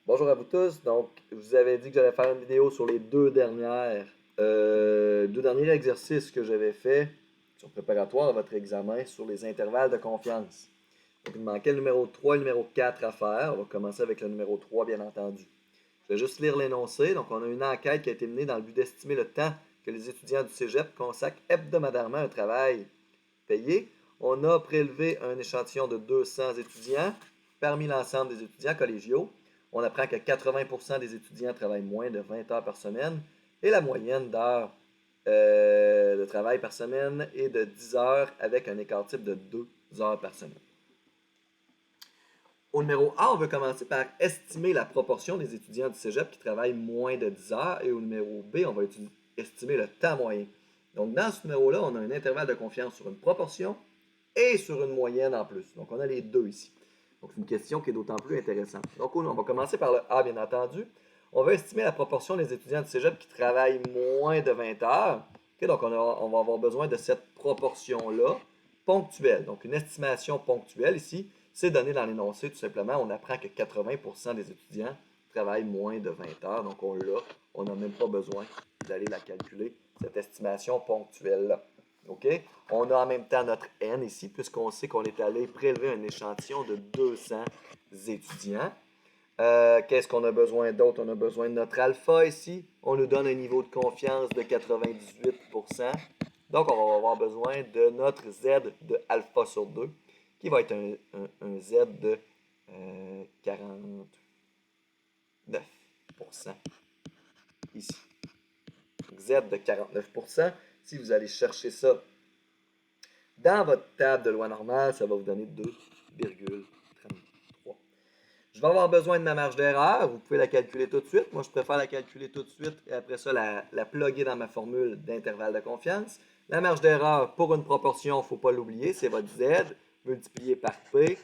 Bonjour à vous tous. Donc, je vous avais dit que j'allais faire une vidéo sur les deux derniers exercices que j'avais faits sur préparatoire à votre examen sur les intervalles de confiance. Donc, il me manquait le numéro 3 et le numéro 4 à faire. On va commencer avec le numéro 3, bien entendu. Je vais juste lire l'énoncé. Donc, on a une enquête qui a été menée dans le but d'estimer le temps que les étudiants du cégep consacrent hebdomadairement à un travail payé. On a prélevé un échantillon de 200 étudiants parmi l'ensemble des étudiants collégiaux. On apprend que 80% des étudiants travaillent moins de 20 heures par semaine et la moyenne d'heures de travail par semaine est de 10 heures avec un écart type de 2 heures par semaine. Au numéro A, on veut commencer par estimer la proportion des étudiants du cégep qui travaillent moins de 10 heures et au numéro B, on va estimer le temps moyen. Donc dans ce numéro-là, on a un intervalle de confiance sur une proportion et sur une moyenne en plus. Donc on a les deux ici. Donc, c'est une question qui est d'autant plus intéressante. Donc, on va commencer par le A, bien entendu. On va estimer la proportion des étudiants du cégep qui travaillent moins de 20 heures. Okay, donc, on va avoir besoin de cette proportion-là ponctuelle. Donc, une estimation ponctuelle ici, c'est donné dans l'énoncé tout simplement. On apprend que 80% des étudiants travaillent moins de 20 heures. Donc, on l'a. On n'a même pas besoin d'aller la calculer, cette estimation ponctuelle-là. OK? On a en même temps notre N ici, puisqu'on sait qu'on est allé prélever un échantillon de 200 étudiants. Qu'est-ce qu'on a besoin d'autre? On a besoin de notre alpha ici. On nous donne un niveau de confiance de 98%. Donc, on va avoir besoin de notre Z de alpha sur 2, qui va être un Z de 49% ici. Z de 49%. Si vous allez chercher ça dans votre table de loi normale, ça va vous donner 2,33. Je vais avoir besoin de ma marge d'erreur. Vous pouvez la calculer tout de suite. Moi, je préfère la calculer tout de suite et après ça, la plugger dans ma formule d'intervalle de confiance. La marge d'erreur pour une proportion, il ne faut pas l'oublier, c'est votre Z multiplié par P,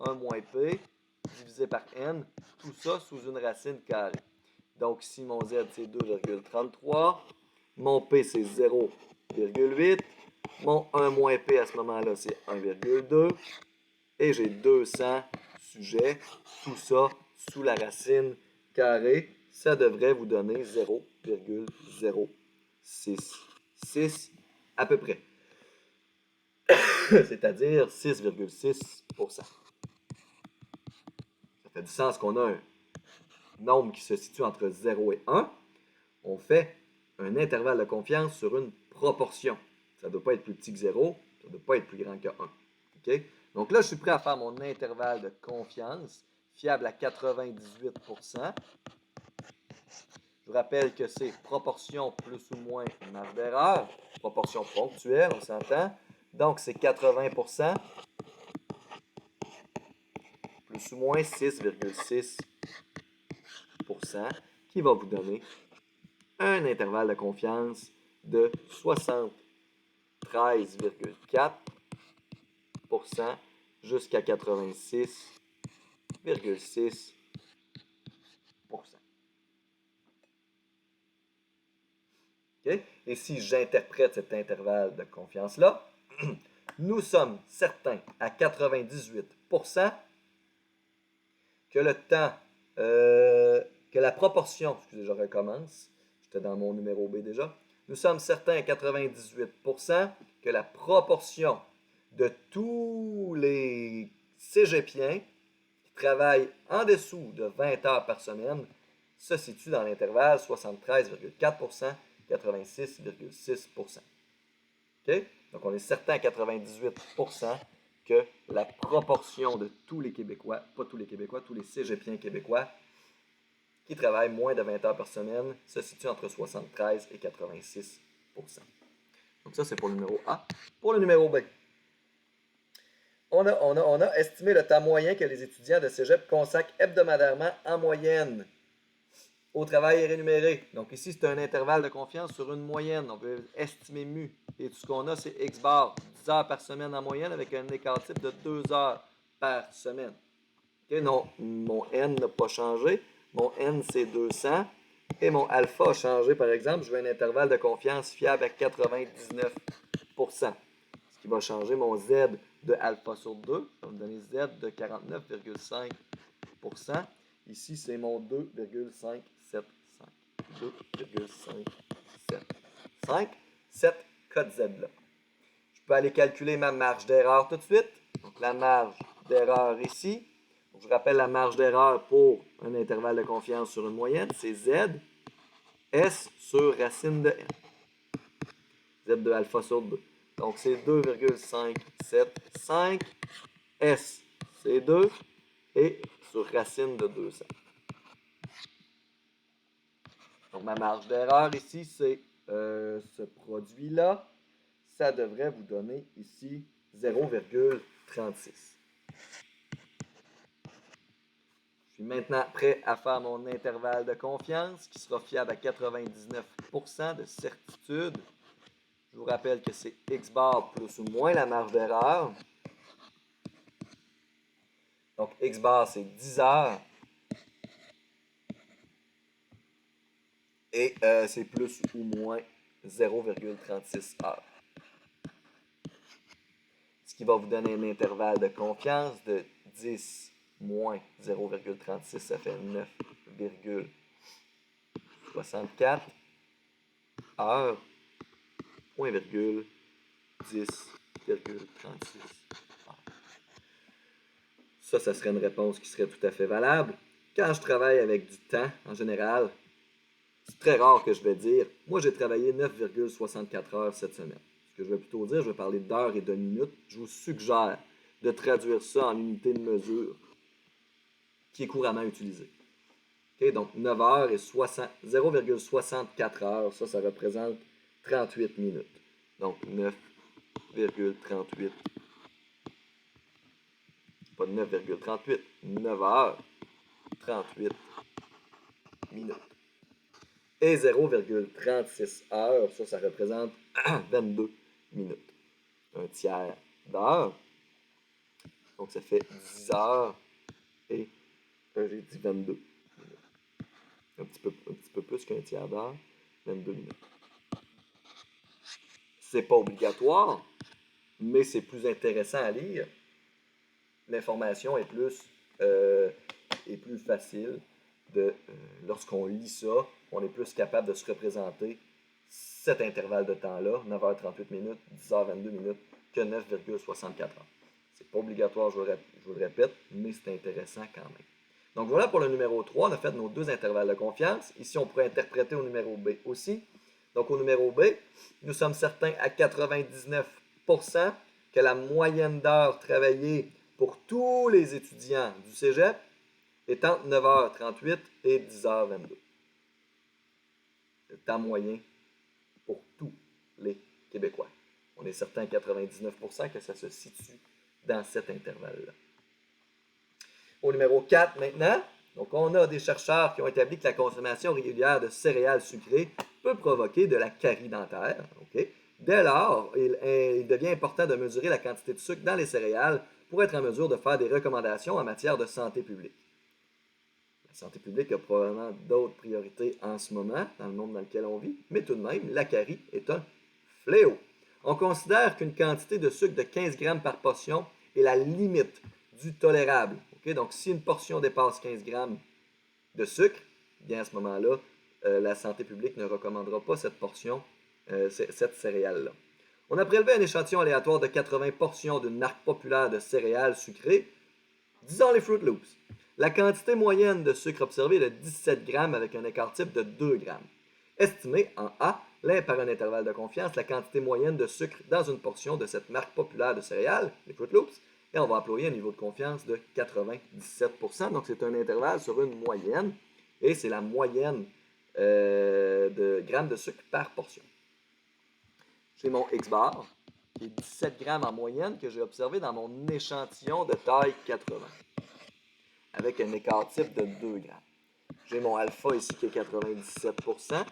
1 moins P, divisé par N, tout ça sous une racine carrée. Donc ici, mon Z, c'est 2,33. Mon P, c'est 0,8. Mon 1 moins P à ce moment-là, c'est 1,2. Et j'ai 200 sujets. Tout ça sous la racine carrée. Ça devrait vous donner 0,066 à peu près. C'est-à-dire 6,6%. Ça fait du sens qu'on a un nombre qui se situe entre 0 et 1. On fait un intervalle de confiance sur une proportion. Ça ne doit pas être plus petit que 0, ça ne doit pas être plus grand que 1. Okay? Donc là, je suis prêt à faire mon intervalle de confiance, fiable à 98%. Je vous rappelle que c'est proportion plus ou moins marge d'erreur, proportion ponctuelle, on s'entend. Donc, c'est 80% plus ou moins 6,6% qui va vous donner un intervalle de confiance de 73,4% jusqu'à 86,6%. Okay? Et si j'interprète cet intervalle de confiance-là, nous sommes certains à 98% que le temps, que la proportion, excusez, je recommence, j'étais dans mon numéro B déjà, nous sommes certains à 98% que la proportion de tous les cégepiens qui travaillent en dessous de 20 heures par semaine se situe dans l'intervalle 73,4%, 86,6%. Okay? Donc, on est certain à 98% que la proportion de tous les Québécois, pas tous les Québécois, tous les cégepiens québécois qui travaillent moins de 20 heures par semaine se situe entre 73 et 86%. Donc, ça, c'est pour le numéro A. Pour le numéro B, on a estimé le temps moyen que les étudiants de cégep consacrent hebdomadairement en moyenne au travail rémunéré. Donc ici, c'est un intervalle de confiance sur une moyenne. On peut estimer mu. Et tout ce qu'on a, c'est X bar, 10 heures par semaine en moyenne avec un écart type de 2 heures par semaine. Okay, non, mon N n'a pas changé. Mon N, c'est 200. Et mon alpha a changé, par exemple. Je veux un intervalle de confiance fiable à 99%. Ce qui va changer mon Z de alpha sur 2. Ça va me donner Z de 49,5%. Ici, c'est mon 2,575. 2,575. Cette code Z-là. Je peux aller calculer ma marge d'erreur tout de suite. Donc, la marge d'erreur ici. Donc, je rappelle la marge d'erreur pour un intervalle de confiance sur une moyenne, c'est Z, S sur racine de N. Z de alpha sur 2. Donc, c'est 2,575. S, c'est 2. Et sur racine de 200. Donc, ma marge d'erreur ici, c'est ce produit-là. Ça devrait vous donner ici 0,36. Je suis maintenant prêt à faire mon intervalle de confiance qui sera fiable à 99% de certitude. Je vous rappelle que c'est X bar plus ou moins la marge d'erreur. Donc, X bar, c'est 10 heures. Et c'est plus ou moins 0,36 heures. Ce qui va vous donner un intervalle de confiance de 10 moins 0,36, ça fait 9,64 heures, point virgule, 10,36 heures. Ça serait une réponse qui serait tout à fait valable. Quand je travaille avec du temps, en général, c'est très rare que je vais dire, moi j'ai travaillé 9,64 heures cette semaine. Ce que je vais plutôt dire, je vais parler d'heures et de minutes. Je vous suggère de traduire ça en unité de mesure qui est couramment utilisée. Okay, donc 9 heures et 0,64 heures, ça représente 38 minutes. Donc 9,38. Pas 9,38, 9 heures, 38 minutes. Et 0,36 heures, ça représente 22 minutes. Un tiers d'heure. Donc, ça fait 10 heures et j'ai dit 22 minutes. Un petit peu plus qu'un tiers d'heure, 22 minutes. C'est pas obligatoire, mais c'est plus intéressant à lire. L'information est plus facile lorsqu'on lit ça, on est plus capable de se représenter cet intervalle de temps-là, 9h38 minutes, 10h22 minutes, que 9,64 heures. C'est pas obligatoire, je vous le répète, mais c'est intéressant quand même. Donc voilà pour le numéro 3, on a fait nos deux intervalles de confiance. Ici, on pourrait interpréter au numéro B aussi. Donc au numéro B, nous sommes certains à 99% que la moyenne d'heures travaillées pour tous les étudiants du cégep est entre 9h38 et 10h22. C'est le temps moyen pour tous les Québécois. On est certain à 99% que ça se situe dans cet intervalle-là. Au numéro 4 maintenant, donc on a des chercheurs qui ont établi que la consommation régulière de céréales sucrées peut provoquer de la carie dentaire. Okay? Dès lors, il devient important de mesurer la quantité de sucre dans les céréales pour être en mesure de faire des recommandations en matière de santé publique. La santé publique a probablement d'autres priorités en ce moment, dans le monde dans lequel on vit, mais tout de même, la carie est un fléau. On considère qu'une quantité de sucre de 15 grammes par portion est la limite du tolérable. Okay? Donc, si une portion dépasse 15 grammes de sucre, bien à ce moment-là, la santé publique ne recommandera pas cette portion, cette céréale-là. On a prélevé un échantillon aléatoire de 80 portions d'une marque populaire de céréales sucrées, disons les Fruit Loops. La quantité moyenne de sucre observée est de 17 grammes avec un écart type de 2 grammes. Estimé en A, par un intervalle de confiance, la quantité moyenne de sucre dans une portion de cette marque populaire de céréales, les Fruit Loops, et on va employer un niveau de confiance de 97%. Donc, c'est un intervalle sur une moyenne, et c'est la moyenne de grammes de sucre par portion. J'ai mon X-bar, qui est 17 grammes en moyenne, que j'ai observé dans mon échantillon de taille 80, avec un écart type de 2 grammes. J'ai mon alpha ici qui est 97%,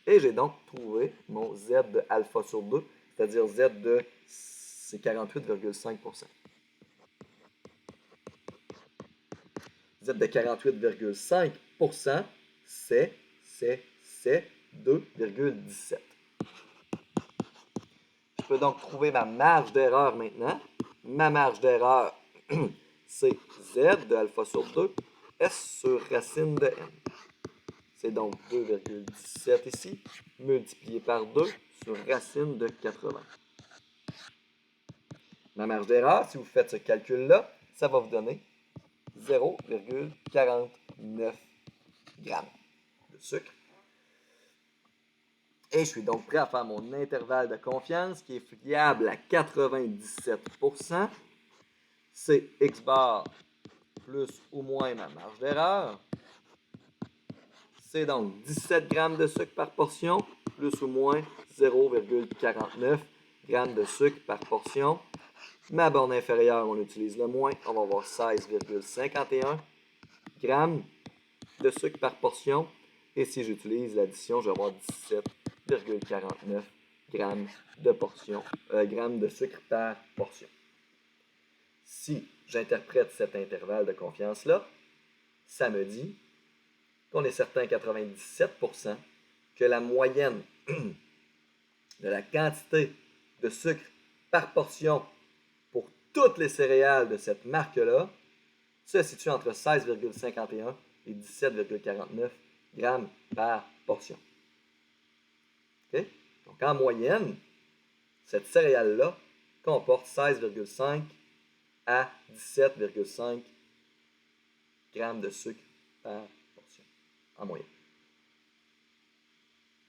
et j'ai donc trouvé mon Z de alpha sur 2, c'est-à-dire Z de c'est 48,5%. Z de 48,5%, c'est 2,17. Je peux donc trouver ma marge d'erreur maintenant. Ma marge d'erreur, c'est Z de alpha sur 2, S sur racine de N. C'est donc 2,17 ici, multiplié par 2 sur racine de 80. Ma marge d'erreur, si vous faites ce calcul-là, ça va vous donner 0,49 grammes de sucre. Et je suis donc prêt à faire mon intervalle de confiance qui est fiable à 97%. C'est X bar plus ou moins ma marge d'erreur. C'est donc 17 grammes de sucre par portion, plus ou moins 0,49 grammes de sucre par portion. Ma borne inférieure, on utilise le moins, on va avoir 16,51 grammes de sucre par portion. Et si j'utilise l'addition, je vais avoir 17,49 grammes de sucre par portion. Si j'interprète cet intervalle de confiance-là, ça me dit qu'on est certain à 97% que la moyenne de la quantité de sucre par portion pour toutes les céréales de cette marque-là se situe entre 16,51 et 17,49 grammes par portion. Okay? Donc en moyenne, cette céréale-là comporte 16,5 à 17,5 grammes de sucre par portion, en moyenne.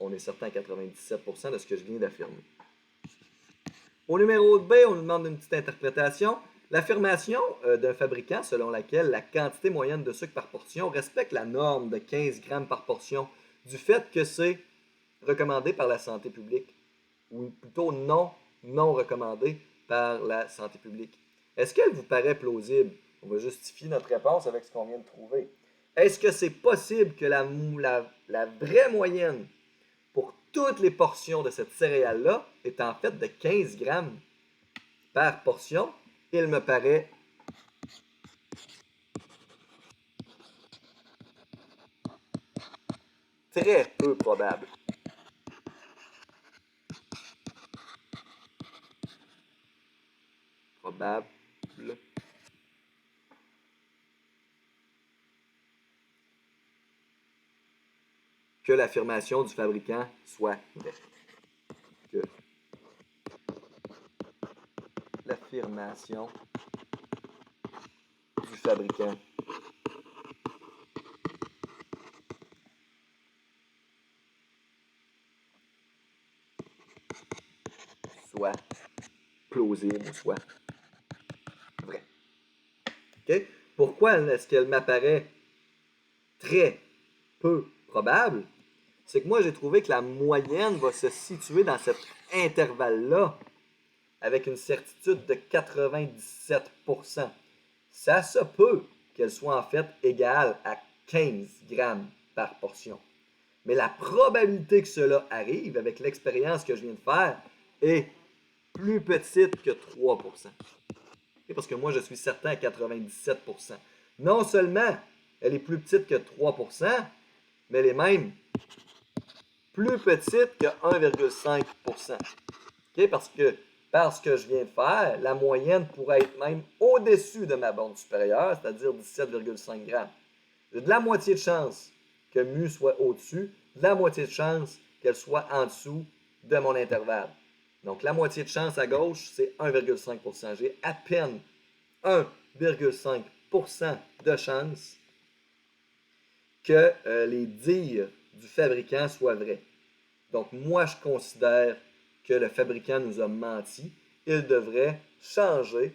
On est certain à 97% de ce que je viens d'affirmer. Au numéro B, on nous demande une petite interprétation. L'affirmation d'un fabricant selon laquelle la quantité moyenne de sucre par portion respecte la norme de 15 grammes par portion du fait que c'est recommandé par la santé publique, ou plutôt non recommandé par la santé publique. Est-ce qu'elle vous paraît plausible? On va justifier notre réponse avec ce qu'on vient de trouver. Est-ce que c'est possible que la vraie moyenne pour toutes les portions de cette céréale-là est en fait de 15 grammes par portion? Il me paraît très peu probable. Probable que l'affirmation du fabricant soit vraie. Que l'affirmation du fabricant soit plausible, soit vrai. Okay? Pourquoi est-ce qu'elle m'apparaît très peu probable? C'est que moi, j'ai trouvé que la moyenne va se situer dans cet intervalle-là avec une certitude de 97%. Ça se peut qu'elle soit en fait égale à 15 grammes par portion. Mais la probabilité que cela arrive avec l'expérience que je viens de faire est plus petite que 3%. Et parce que moi, je suis certain à 97%. Non seulement elle est plus petite que 3%, mais elle est même plus petite que 1,5%. Okay? Parce que je viens de faire, la moyenne pourrait être même au-dessus de ma borne supérieure, c'est-à-dire 17,5 grammes. J'ai de la moitié de chance que mu soit au-dessus, de la moitié de chance qu'elle soit en dessous de mon intervalle. Donc, la moitié de chance à gauche, c'est 1,5%. J'ai à peine 1,5% de chance que les dires du fabricant soient vrais. Donc, moi, je considère que le fabricant nous a menti. Il devrait changer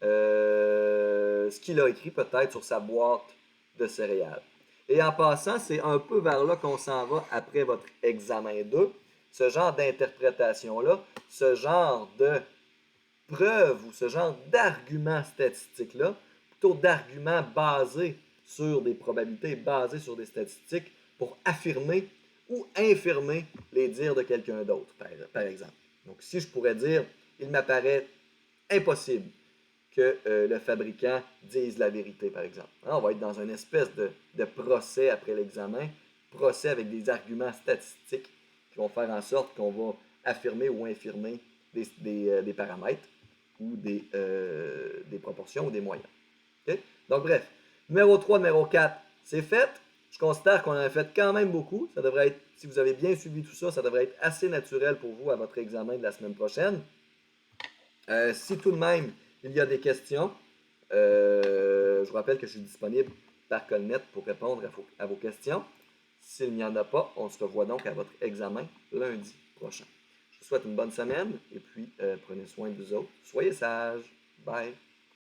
ce qu'il a écrit peut-être sur sa boîte de céréales. Et en passant, c'est un peu vers là qu'on s'en va après votre examen 2. Ce genre d'interprétation-là, ce genre de preuve ou ce genre d'argument statistique-là, plutôt d'arguments basés sur des probabilités, basés sur des statistiques pour affirmer ou infirmer les dires de quelqu'un d'autre, par exemple. Donc, si je pourrais dire, il m'apparaît impossible que le fabricant dise la vérité, par exemple. Alors, on va être dans une espèce de procès après l'examen, procès avec des arguments statistiques qui vont faire en sorte qu'on va affirmer ou infirmer des paramètres ou des proportions ou des moyens. Okay? Donc, bref, Numéro 3, numéro 4, c'est fait. Je considère qu'on en a fait quand même beaucoup. Ça devrait être, si vous avez bien suivi tout ça, ça devrait être assez naturel pour vous à votre examen de la semaine prochaine. Si tout de même il y a des questions, je vous rappelle que je suis disponible par Colnet pour répondre à vos questions. S'il n'y en a pas, on se revoit donc à votre examen lundi prochain. Je vous souhaite une bonne semaine et puis prenez soin de vous autres. Soyez sages. Bye.